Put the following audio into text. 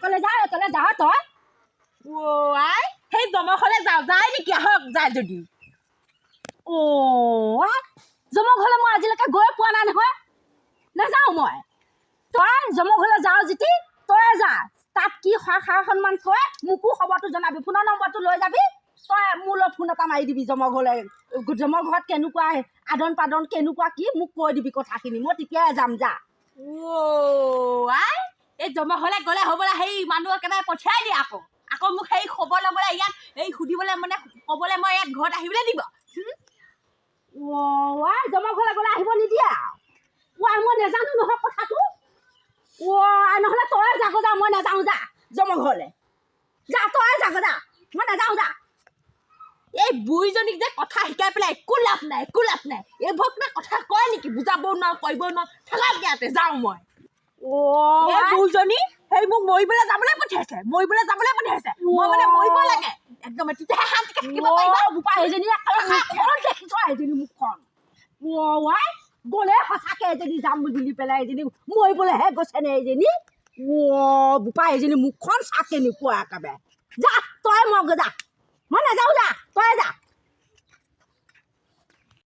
অকলে যাওঁ তই আই সেই জমঘৰলৈ যাওঁ যায় নেকি আহক যায় যদি জমঘৰলৈ মই আজিলৈকে গৈ পোৱা নাই নহয় নাযাওঁ মই তই জমঘৰলৈ যাওঁ যেতি তই যা তাত কি খা সন্মান কয় মোকো খবৰটো জনাবি ফোনৰ নম্বৰটো লৈ যাবি তই মোলৈ ফোন এটা মাৰি দিবি জমঘৰলৈ জমঘৰত কেনেকুৱা আদন পাদন কেনেকুৱা কি মোক কৈ দিবি কথাখিনি মই তেতিয়াই যাম যা আই এই জমঘৰলৈ গ'লে হ'বলা সেই মানুহ একেবাৰে পঠিয়াই দিয়ে আকৌ মোক সেই খবৰ ল'বলৈ ইয়াত এই সুধিবলৈ মানে ক'বলৈ মই ইয়াত ঘৰত আহিবলৈ দিব জমঘৰলৈ গ'লে আহিব নিদিয়ে মই নাজানো নহয় কথাটো নহ'লে তই যাগো যা মই নাযাওঁ যা জমঘৰলৈ যা তই যাগো যা মই নাযাওঁ যা এই বুঢ়ীজনীক যে কথা শিকাই পেলাই একো লাভ নাই এইবোৰক না কথা কয় নেকি বুজাবও নোৱাৰো কৰিবও নোৱাৰো ঠেলাত দিয়াতে যাওঁ মই এই বুঢ়ীজনী সেই মোক মৰিবলৈ যাবলৈ পঠিয়াইছে মই মানে মৰিব লাগে একদম তেতিয়াহে শান্তিকে থাকিব পাৰিবা বোপা এজনী দেখিছ এজনী মুখখন গ'লে সঁচাকে এজনী যাম বুলি পেলাই এজনী মৰিবলৈহে গৈছে নে এজনী বোপা এজনী মুখখন চাহ কেনেকুৱা একেবাৰে যা তই মই যা মই নাযাওঁ যা তই যা